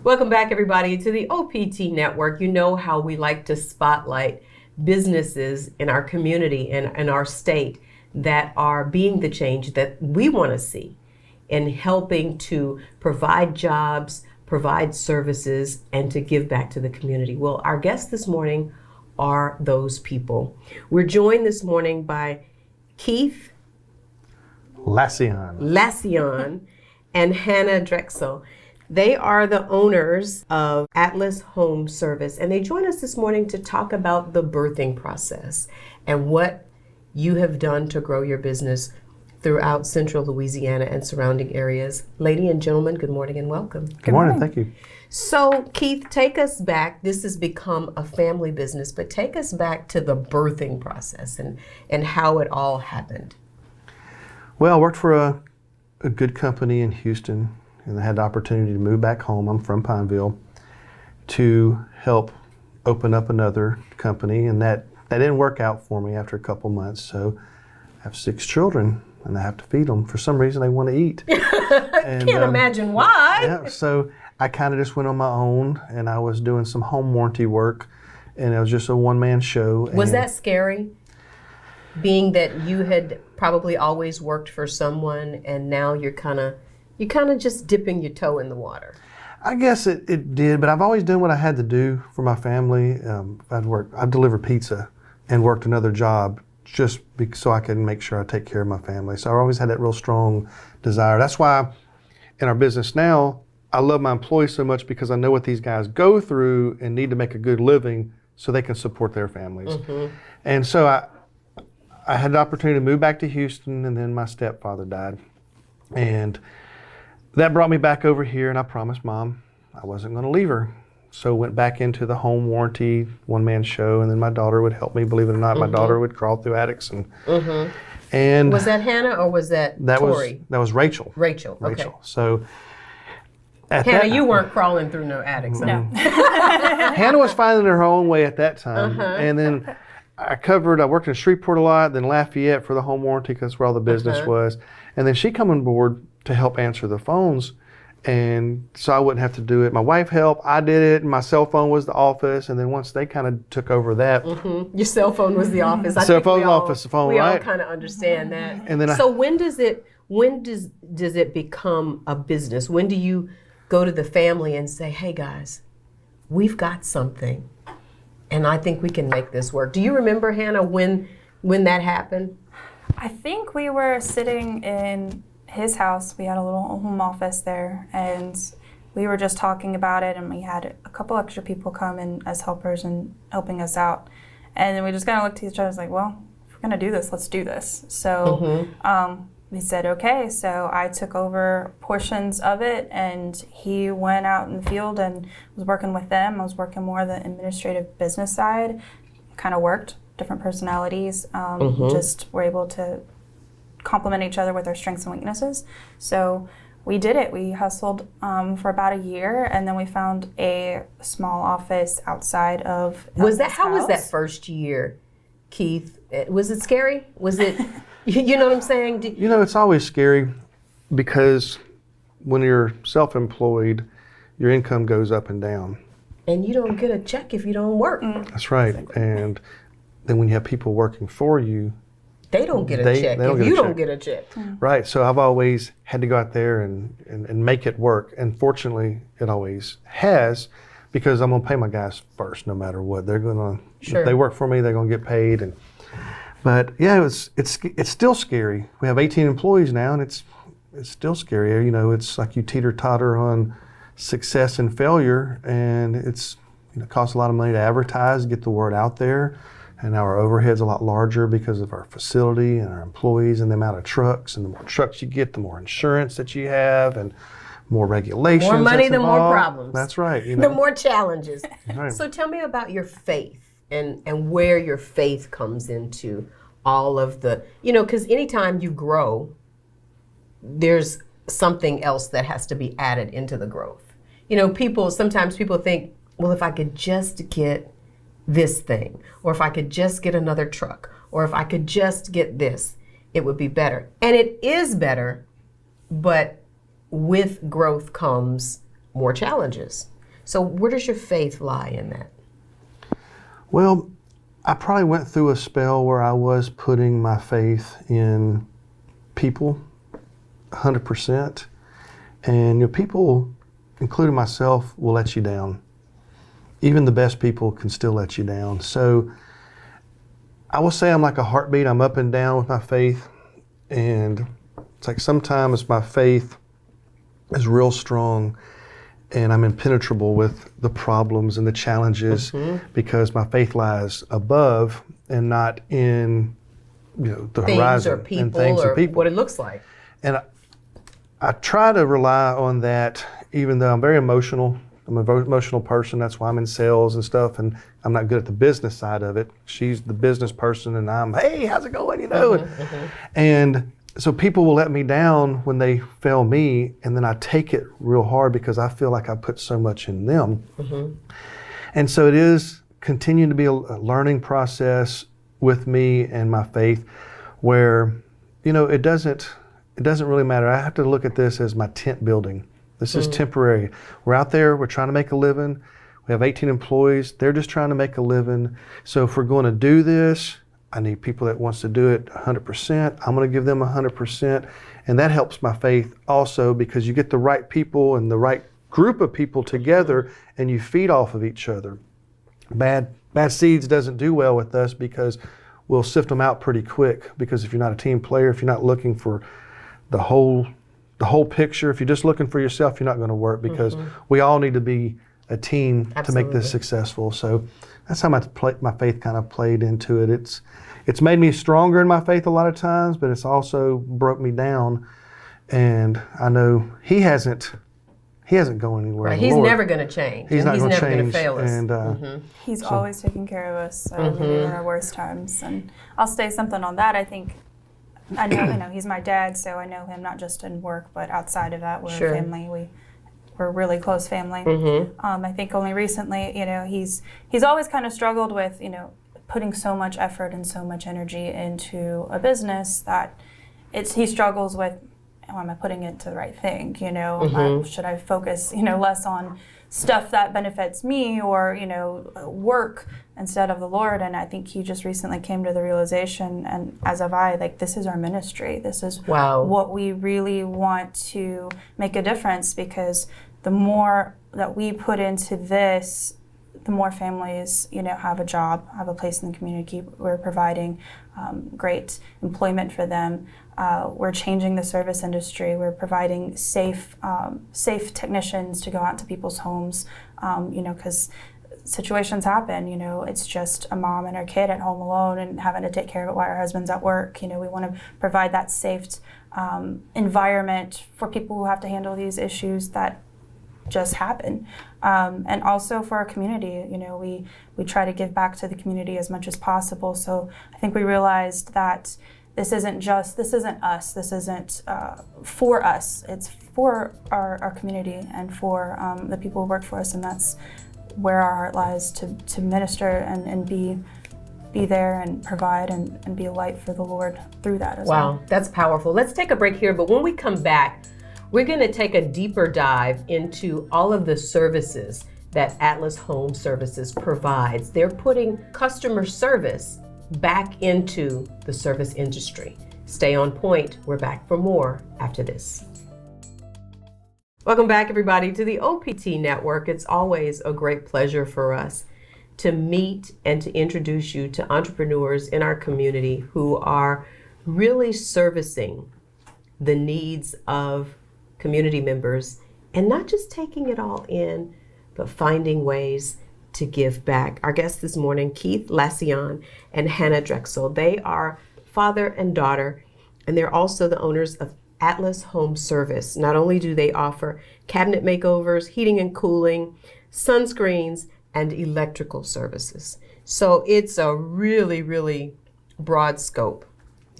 Welcome back, everybody, to the OPT Network. You know how we like to spotlight businesses in our community and in our state that are being the change that we want to see in helping to provide jobs, provide services, and to give back to the community. Well, our guests this morning are those people. We're joined this morning by Keith Lasyone and Hannah Drechsel. They are the owners of Atlas Home Service, and they join us this morning to talk about the birthing process and what you have done to grow your business throughout central Louisiana and surrounding areas. Ladies and gentlemen, good morning and welcome. Good morning. Thank you. So, Keith, take us back. This has become a family business, but take us back to the birthing process and how it all happened. Well, I worked for a good company in Houston, and I had the opportunity to move back home. I'm from Pineville, to help open up another company, and that didn't work out for me after a couple months. So I have 6 children, and I have to feed them. For some reason, they want to eat. Can't imagine why. Yeah, so I kind of just went on my own, and I was doing some home warranty work, and it was just a one-man show. Was that scary? Being that you had probably always worked for someone, and now you're kind of just dipping your toe in the water. I guess it did, but I've always done what I had to do for my family. I've delivered pizza and worked another job just so I can make sure I take care of my family. So I always had that real strong desire. That's why in our business now, I love my employees so much, because I know what these guys go through and need to make a good living so they can support their families. Mm-hmm. And so I had the opportunity to move back to Houston, and then my stepfather died. And that brought me back over here, and I promised Mom I wasn't going to leave her. So went back into the home warranty one-man show, and then my daughter would help me. Believe it or not, my daughter would crawl through attics. And was that Hannah or was that Tori? That was Rachel. Rachel, okay. So Hannah, you weren't crawling through no attics. No. Hannah was finding her own way at that time. And then I worked in Shreveport a lot, then Lafayette for the home warranty, because that's where all the business was. And then she come on board to help answer the phones, and so I wouldn't have to do it. My wife helped, I did it, and my cell phone was the office, and then once they kind of took over that. Your cell phone was the office. Cell phone, office, the phone, we right? all kind of understand that. And then so when does it become a business? When do you go to the family and say, hey guys, we've got something, and I think we can make this work? Do you remember, Hannah, when that happened? I think we were sitting in his house. We had a little home office there, and we were just talking about it, and we had a couple extra people come in as helpers and helping us out. And then we just kind of looked at each other and was like, well, if we're going to do this, let's do this. So we said, okay. So I took over portions of it, and he went out in the field and was working with them. I was working more the administrative business side, kind of worked different personalities, just were able to complement each other with our strengths and weaknesses. So we did it. We hustled for about a year, and then we found a small office outside of How was that first year, Keith? Was it scary? Was it, you know what I'm saying? It's always scary, because when you're self-employed, your income goes up and down. And you don't get a check if you don't work. That's right. And then when you have people working for you, they don't get a check if you don't get a check. Right. So I've always had to go out there and make it work. And fortunately, it always has, because I'm going to pay my guys first no matter what. They're going to, if they work for me, they're going to get paid. But yeah, it's still scary. We have 18 employees now, and it's still scary. It's like you teeter-totter on success and failure, and it costs a lot of money to advertise, get the word out there. And our overhead's a lot larger because of our facility and our employees and the amount of trucks. And the more trucks you get, the more insurance that you have, and more regulations. More money, the more problems. That's right. The more challenges. Right. So tell me about your faith and where your faith comes into all of the, because anytime you grow, there's something else that has to be added into the growth. Sometimes people think, well, if I could just get this thing, or if I could just get another truck, or if I could just get this, it would be better. And it is better, but with growth comes more challenges. So where does your faith lie in that? Well, I probably went through a spell where I was putting my faith in people 100%. And people, including myself, will let you down. Even the best people can still let you down. So I will say I'm like a heartbeat. I'm up and down with my faith. And it's like sometimes my faith is real strong and I'm impenetrable with the problems and the challenges because my faith lies above and not in the things horizon or people and things or and people. what it looks like. And I try to rely on that, even though I'm very emotional. I'm an emotional person. That's why I'm in sales and stuff, and I'm not good at the business side of it. She's the business person, and I'm, hey, how's it going? And so people will let me down when they fail me, and then I take it real hard because I feel like I put so much in them. And so it is continuing to be a learning process with me and my faith, where it doesn't really matter. I have to look at this as my tent building. This is temporary. We're out there, we're trying to make a living. We have 18 employees. They're just trying to make a living. So if we're going to do this, I need people that wants to do it 100%. I'm going to give them 100%. And that helps my faith also because you get the right people and the right group of people together and you feed off of each other. Bad seeds doesn't do well with us because we'll sift them out pretty quick, because if you're not a team player, if you're not looking for the whole picture, if you're just looking for yourself, you're not going to work, because we all need to be a team to make this successful. So that's how my faith kind of played into it. It's made me stronger in my faith a lot of times, but it's also broke me down. And I know he hasn't gone anywhere. Right. He's never going to change. He's not going to never change. Going to fail us. And He's always taking care of us even in our worst times. And I'll say something on that. I think I know, he's my dad, so I know him not just in work, but outside of that. We're a family. We're a really close family. I think only recently, he's always kind of struggled with, putting so much effort and so much energy into a business that he struggles with, am I putting it to the right thing? Should I focus, less on stuff that benefits me or, work instead of the Lord? And I think he just recently came to the realization, and as have I, this is our ministry. This is what we really want to make a difference, because the more that we put into this, the more families, have a job, have a place in the community. We're providing great employment for them. We're changing the service industry. We're providing safe technicians to go out to people's homes, because situations happen. It's just a mom and her kid at home alone and having to take care of it while her husband's at work. We want to provide that safe environment for people who have to handle these issues that just happen, and also for our community. We try to give back to the community as much as possible. So I think we realized that this isn't us. This isn't for us. It's for our community and for the people who work for us, and that's where our heart lies, to minister and be there and provide and be a light for the Lord through that as well. Wow, that's powerful. Let's take a break here, but when we come back, we're going to take a deeper dive into all of the services that Atlas Home Services provides. They're putting customer service back into the service industry. Stay on point. We're back for more after this. Welcome back, everybody, to the OPT Network. It's always a great pleasure for us to meet and to introduce you to entrepreneurs in our community who are really servicing the needs of community members, and not just taking it all in, but finding ways to give back. Our guests this morning, Keith Lasyone and Hannah Drechsel. They are father and daughter, and they're also the owners of Atlas Home Service. Not only do they offer cabinet makeovers, heating and cooling, sunscreens, and electrical services. So it's a really, really broad scope.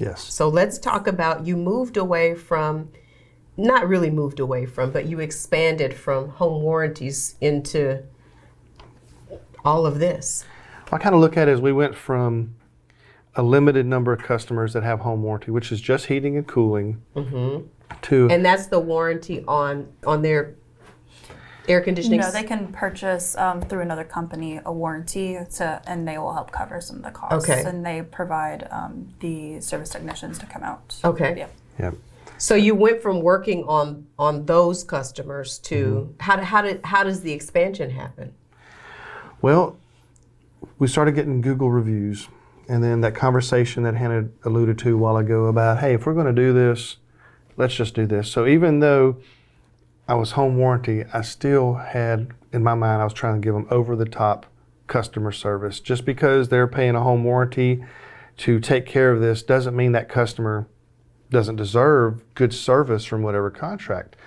yes. So let's talk about, you moved away from, not really moved away from, but you expanded from home warranties into all of this. I kind of look at it as we went from a limited number of customers that have home warranty, which is just heating and cooling, to And that's the warranty on their Air conditioning? No, they can purchase through another company a warranty, and they will help cover some of the costs. Okay. And they provide the service technicians to come out. Okay. Yep. Yep. So you went from working on those customers to how does the expansion happen? Well, we started getting Google reviews, and then that conversation that Hannah alluded to a while ago about, hey, if we're going to do this, let's just do this. So even though I was home warranty, I still had, in my mind, I was trying to give them over-the-top customer service. Just because they're paying a home warranty to take care of this doesn't mean that customer doesn't deserve good service from whatever contractor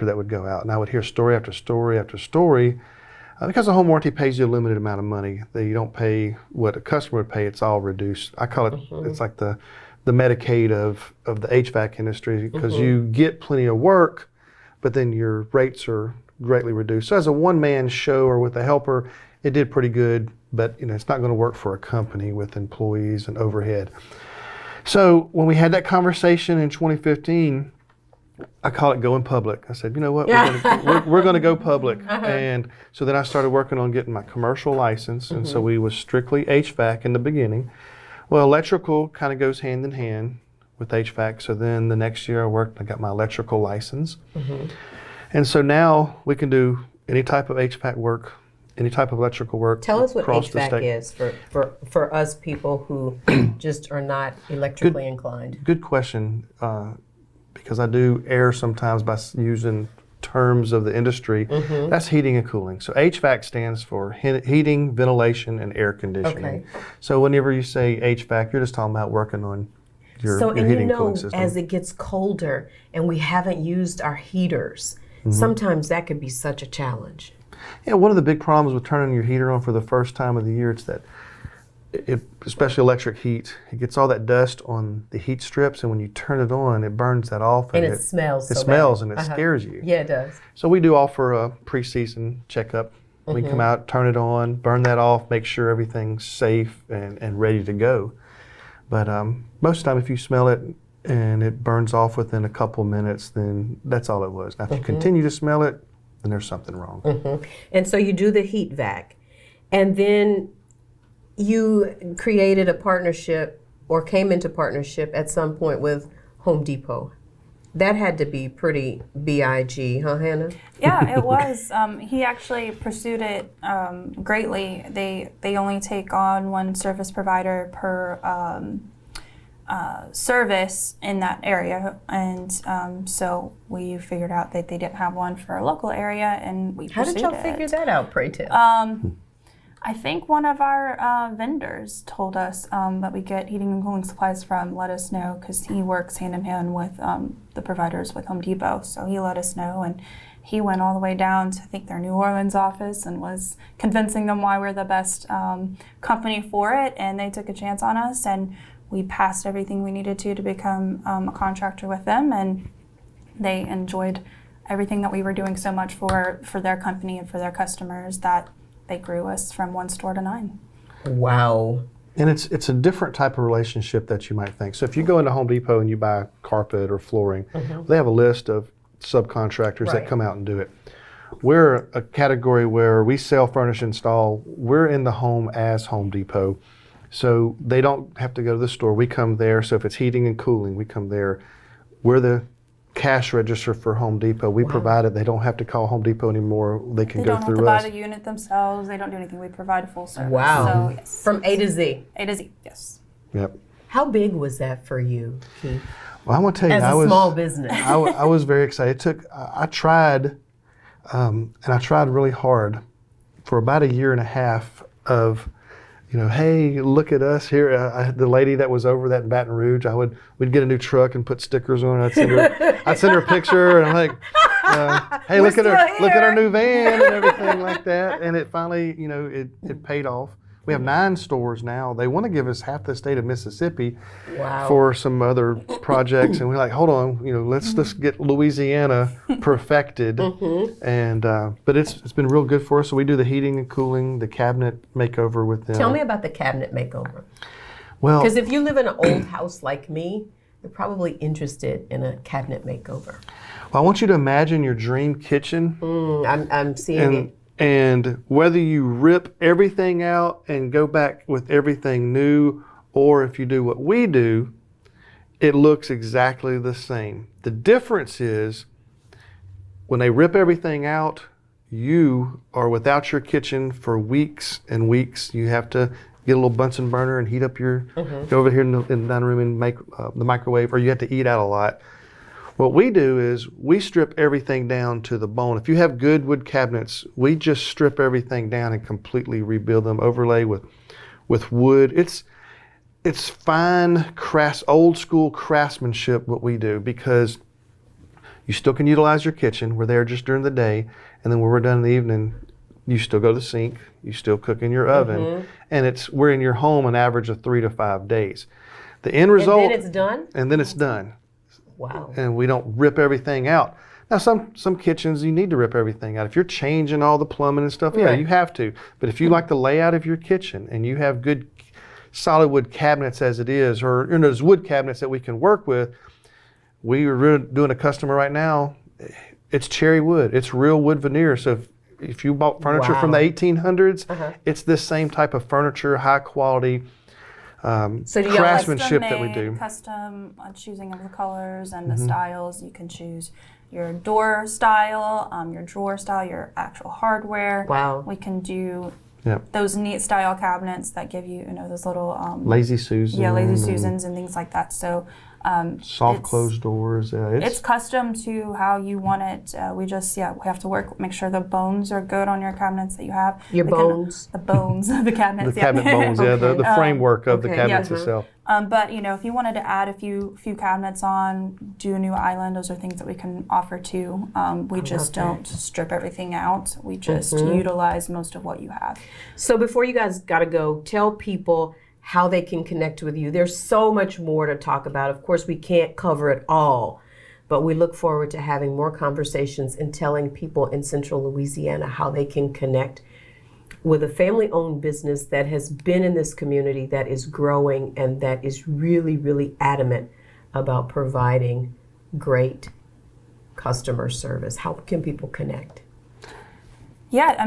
that would go out. And I would hear story after story after story. Because a home warranty pays you a limited amount of money, that you don't pay what a customer would pay, it's all reduced. I call it, it's like the Medicaid of the HVAC industry, because you get plenty of work, but then your rates are greatly reduced. So as a one-man show or with a helper, it did pretty good, but it's not going to work for a company with employees and overhead. So when we had that conversation in 2015, I call it going public. I said, you know what, we're going to go public. And so then I started working on getting my commercial license. And so we was strictly HVAC in the beginning. Well, electrical kind of goes hand in hand with HVAC. So then the next year I got my electrical license. And so now we can do any type of HVAC work, any type of electrical work. Tell us what across the HVAC state. is for us people who just are not electrically inclined. Good question, because I do err sometimes by using terms of the industry. That's heating and cooling. So HVAC stands for heating, ventilation, and air conditioning. Okay. So whenever you say HVAC, you're just talking about working on your heating and cooling system. As it gets colder and we haven't used our heaters, sometimes that could be such a challenge. Yeah, one of the big problems with turning your heater on for the first time of the year, it's that, especially electric heat, it gets all that dust on the heat strips, and when you turn it on, it burns that off. And it smells It so smells bad. and it scares you. Yeah, it does. So we do offer a pre-season checkup. We come out, turn it on, burn that off, make sure everything's safe and ready to go. But most of the time, if you smell it and it burns off within a couple minutes, then that's all it was. Now, if you continue to smell it, then there's something wrong. And so you do the heat vac, and then you created a partnership or came into partnership at some point with Home Depot. That had to be pretty big, huh, Hannah? Yeah, it was. He actually pursued it greatly. They only take on one service provider per service in that area, and so we figured out that they didn't have one for our local area, and we How pursued did y'all it. figure that out, pray tell? I think one of our vendors told us that we get heating and cooling supplies from, let us know, because he works hand in hand with the providers with Home Depot. So he let us know, and he went all the way down to, I think, their New Orleans office and was convincing them why we're the best company for it, and they took a chance on us, and we passed everything we needed to become a contractor with them, and they enjoyed everything that we were doing so much for their company and for their customers that they grew us from 1 store to 9. Wow. And it's a different type of relationship that you might think. So if you go into Home Depot and you buy carpet or flooring, they have a list of subcontractors that come out and do it. We're a category where we sell, furnish, install. We're in the home as Home Depot. So they don't have to go to the store. We come there. So if it's heating and cooling, we come there. We're the cash register for Home Depot. We provide it. They don't have to call Home Depot anymore. They can go through us. They don't have to buy the unit themselves. They don't do anything. We provide a full service. Wow. So, yes. From A to Z. A to Z, yes. Yep. How big was that for you, Keith? Well, I'm going to tell you, As a small business. I was very excited. I tried, and I tried really hard for about a year and a half of, hey, look at us here. The lady that was over that in Baton Rouge, we'd get a new truck and put stickers on it. I'd send her a picture, and I'm like, hey, look at our new van and everything like that. And it finally, it paid off. We have 9 stores now. They want to give us half the state of Mississippi for some other projects, and we're like, hold on, let's just get Louisiana perfected. And but it's been real good for us. So we do the heating and cooling, the cabinet makeover with them. Tell me about the cabinet makeover. Well, Because if you live in an old house like me, they're probably interested in a cabinet makeover. Well, I want you to imagine your dream kitchen. I'm seeing it. And whether you rip everything out and go back with everything new, or if you do what we do, it looks exactly the same. The difference is when they rip everything out, you are without your kitchen for weeks and weeks. You have to get a little Bunsen burner and heat up your, go over here in the dining room and make the microwave, or you have to eat out a lot. What we do is we strip everything down to the bone. If you have good wood cabinets, we just strip everything down and completely rebuild them, overlay with wood. It's fine, old school craftsmanship what we do, because you still can utilize your kitchen. We're there just during the day, and then when we're done in the evening, you still go to the sink, you still cook in your oven, and we're in your home an average of 3 to 5 days. The end result, and then it's done? And then it's done. Wow. And we don't rip everything out. Now, some kitchens, you need to rip everything out. If you're changing all the plumbing and stuff, yeah, you have to. But if you like the layout of your kitchen and you have good solid wood cabinets as it is, or there's wood cabinets that we can work with, we are doing a customer right now, it's cherry wood. It's real wood veneer. So if you bought furniture from the 1800s, it's this same type of furniture, high quality, so do craftsmanship that we do. Custom choosing of the colors and the styles. You can choose your door style, your drawer style, your actual hardware. Wow. We can do those neat style cabinets that give you, those little Lazy Susan. Yeah, Lazy Susans and things like that. So soft closed doors. It's custom to how you want it. We have to make sure the bones are good on your cabinets that you have. The bones of the cabinets. The cabinet bones, the framework of the cabinets itself. But if you wanted to add a few cabinets on, do a new island, those are things that we can offer too. We just don't strip everything out. We just utilize most of what you have. So before you guys got to go, tell people how they can connect with you. There's so much more to talk about. Of course, we can't cover it all, but we look forward to having more conversations and telling people in Central Louisiana how they can connect with a family-owned business that has been in this community, that is growing, and that is really, really adamant about providing great customer service. How can people connect? Yeah,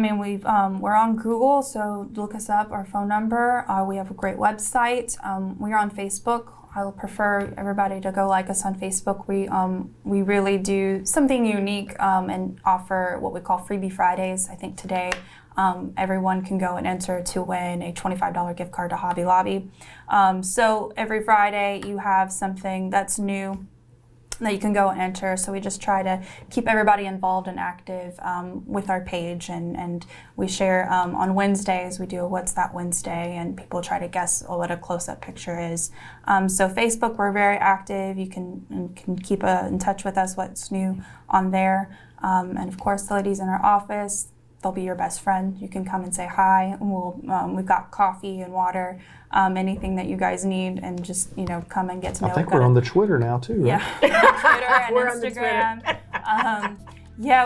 we're on Google, so look us up, our phone number. We have a great website. We're on Facebook. I'll prefer everybody to go like us on Facebook. We really do something unique and offer what we call Freebie Fridays. I think today everyone can go and enter to win a $25 gift card to Hobby Lobby. So every Friday you have something that's new that you can go and enter. So we just try to keep everybody involved and active with our page, and we share on Wednesdays. We do a What's That Wednesday, and people try to guess what a close-up picture is. So Facebook, we're very active. You can keep in touch with us, what's new on there. And of course, the ladies in our office, they'll be your best friend. You can come and say hi. And we've got coffee and water, anything that you guys need, and just come and get to know. I think we're on the Twitter now too, right? Yeah, Twitter and We're Instagram.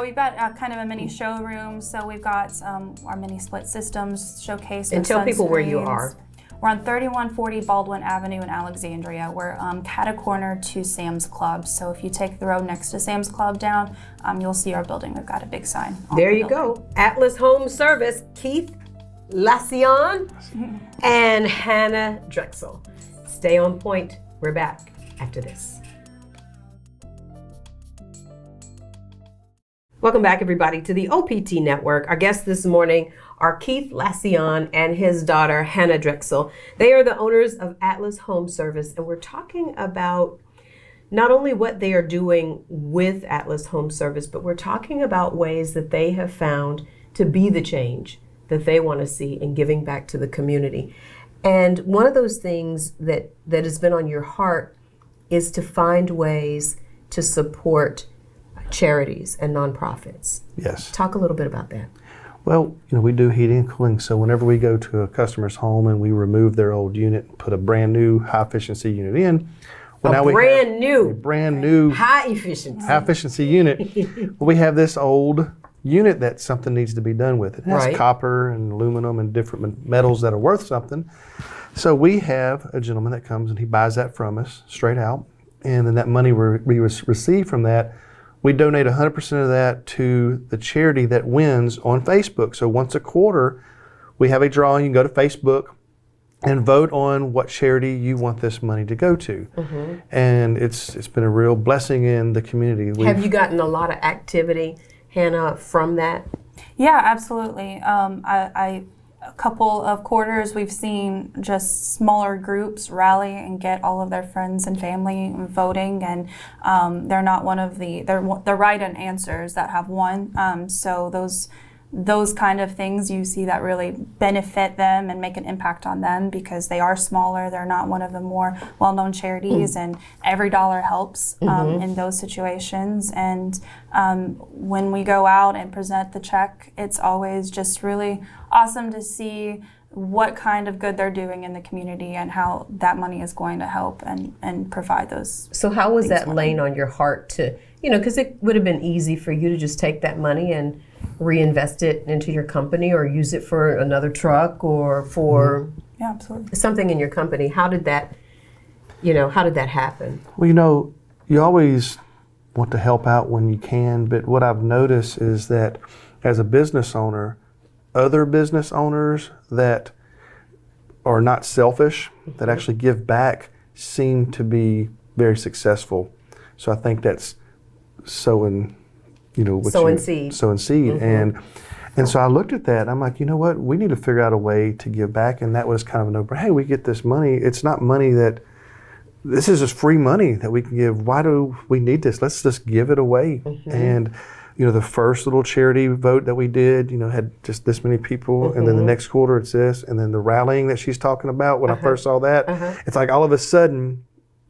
We've got kind of a mini showroom. So we've got our mini split systems showcase. And tell people where you are. We're on 3140 Baldwin Avenue in Alexandria. We're cat-a-corner to Sam's Club. So if you take the road next to Sam's Club down, you'll see our building. We've got a big sign. There you go. Atlas Home Service, Keith Lasyone and Hannah Drechsel. Stay on point. We're back after this. Welcome back, everybody, to the OPT Network. Our guests this morning are Keith Lasyone and his daughter, Hannah Drechsel. They are the owners of Atlas Home Service, and we're talking about not only what they are doing with Atlas Home Service, but we're talking about ways that they have found to be the change that they want to see in giving back to the community. And one of those things that has been on your heart is to find ways to support charities and nonprofits. Yes. Talk a little bit about that. Well, we do heating and cooling, so whenever we go to a customer's home and we remove their old unit and put a brand new high efficiency unit in, brand new high efficiency unit. We have this old unit that something needs to be done with. It has copper and aluminum and different metals that are worth something. So we have a gentleman that comes and he buys that from us straight out, and then that money we receive from that, we donate 100% of that to the charity that wins on Facebook. So once a quarter, we have a drawing. You can go to Facebook and vote on what charity you want this money to go to. And it's been a real blessing in the community. Have you gotten a lot of activity, Hannah, from that? Yeah, absolutely. A couple of quarters we've seen just smaller groups rally and get all of their friends and family voting, and they're not one of they're write-in answers that have won. So those kind of things you see that really benefit them and make an impact on them because they are smaller. They're not one of the more well-known charities, and every dollar helps in those situations. And when we go out and present the check, it's always just really awesome to see what kind of good they're doing in the community and how that money is going to help and provide those. So how was that laying on your heart to, because it would have been easy for you to just take that money and reinvest it into your company or use it for another truck or for Yeah, absolutely. something in your company. How did that happen? Well, you always want to help out when you can, but what I've noticed is that as a business owner, other business owners that are not selfish, that actually give back, seem to be very successful. So I think that's sowing seed. And so I looked at that. I'm like, you know what? We need to figure out a way to give back. And that was kind of a no-brainer. Hey, we get this money. It's not money this is just free money that we can give. Why do we need this? Let's just give it away. And the first little charity vote that we did, had just this many people, and then the next quarter it's this, and then the rallying that she's talking about, when I first saw that, it's like all of a sudden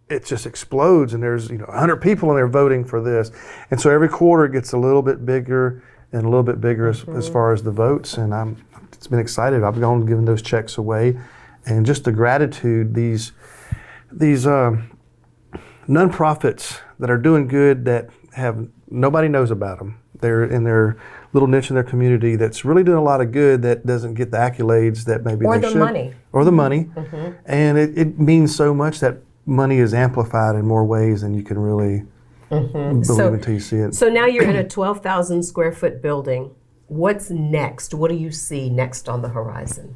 it just explodes, and there's 100 people in there voting for this. And so every quarter it gets a little bit bigger and a little bit bigger as far as the votes, and it's been excited. I've gone giving those checks away, and just the gratitude, these nonprofits that are doing good that have nobody knows about them. They're in their little niche in their community that's really doing a lot of good that doesn't get the accolades that maybe they should. Or the money. And it means so much that money is amplified in more ways than you can really believe until you see it. So now you're in a 12,000 square foot building. What's next? What do you see next on the horizon?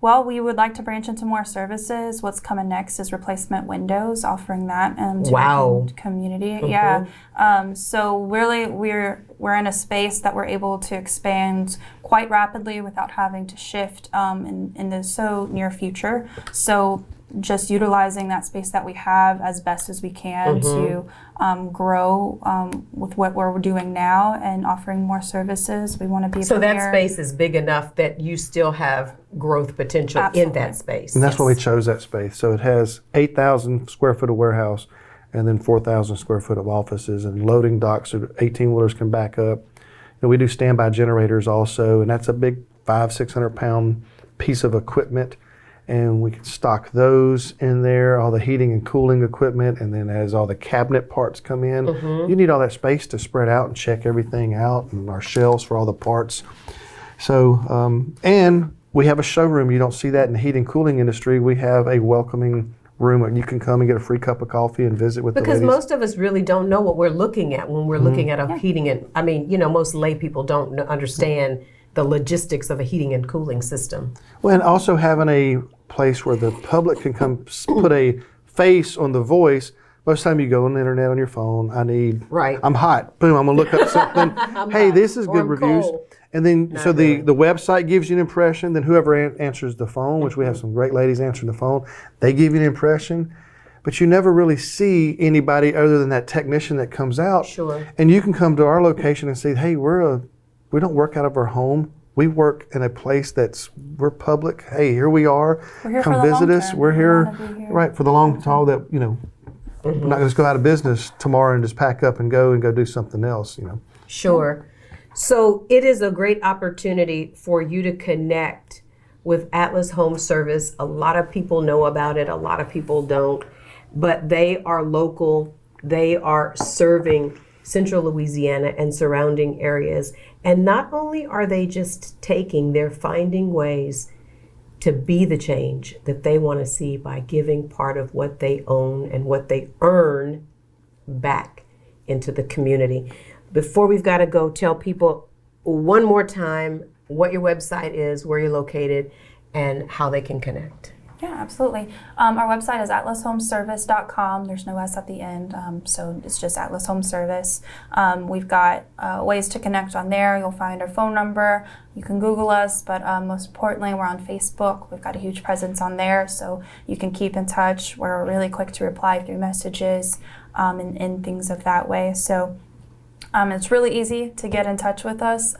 Well, we would like to branch into more services. What's coming next is replacement windows, offering that to the community. Yeah. So really, we're in a space that we're able to expand quite rapidly without having to shift in the so near future. So just utilizing that space that we have as best as we can to grow with what we're doing now and offering more services. We want to be so that space is big enough that you still have growth potential in that space. And that's why we chose that space. So it has 8,000 square foot of warehouse and then 4,000 square foot of offices and loading docks so 18-wheelers can back up. And we do standby generators also, and that's a big 500-600 pound piece of equipment. And we can stock those in there, all the heating and cooling equipment, and then as all the cabinet parts come in, you need all that space to spread out and check everything out, and our shelves for all the parts. So, and we have a showroom. You don't see that in the heating and cooling industry. We have a welcoming room where you can come and get a free cup of coffee and visit with the ladies. Because most of us really don't know what we're looking at when we're looking at a heating and, most lay people don't understand the logistics of a heating and cooling system. Well, and also having a place where the public can come put a face on the voice. Most of the time you go on the internet on your phone, I'm hot, boom, I'm gonna look up something. Hey, this is good reviews. Cold. And then, the website gives you an impression, then whoever answers the phone, which we have some great ladies answering the phone, they give you an impression. But you never really see anybody other than that technician that comes out. Sure. And you can come to our location and say, hey, we don't work out of our home. We work in a place we're public. Hey, here we are. We're here come for the visit long us. term. We're here, right, for the long haul that, we're not going to just go out of business tomorrow and just pack up and go do something else, Sure. So it is a great opportunity for you to connect with Atlas Home Service. A lot of people know about it. A lot of people don't. But they are local. They are serving Central Louisiana and surrounding areas. And not only are they just they're finding ways to be the change that they want to see by giving part of what they own and what they earn back into the community. Before we've got to go, tell people one more time what your website is, where you're located, and how they can connect. Yeah, absolutely. Our website is atlashomeservice.com. There's no S at the end, so it's just Atlas Home Service. We've got ways to connect on there. You'll find our phone number. You can Google us, but most importantly, we're on Facebook. We've got a huge presence on there, so you can keep in touch. We're really quick to reply through messages and things of that way. So it's really easy to get in touch with us.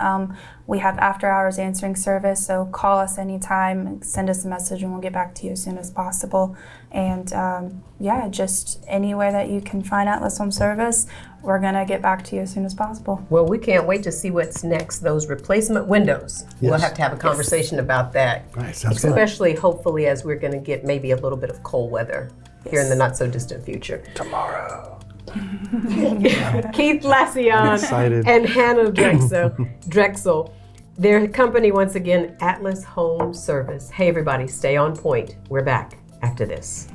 We have after-hours answering service, so call us anytime, send us a message, and we'll get back to you as soon as possible. And just anywhere that you can find Atlas Home Service, we're going to get back to you as soon as possible. Well, we can't wait to see what's next. Those replacement windows. Yes. We'll have to have a conversation about that. Right, sounds good. Especially, hopefully, as we're going to get maybe a little bit of cold weather here in the not-so-distant future. Tomorrow. Keith Lasyone Excited. and Hannah Drechsel. Their company, once again, Atlas Home Service. Hey, everybody, stay on point. We're back after this.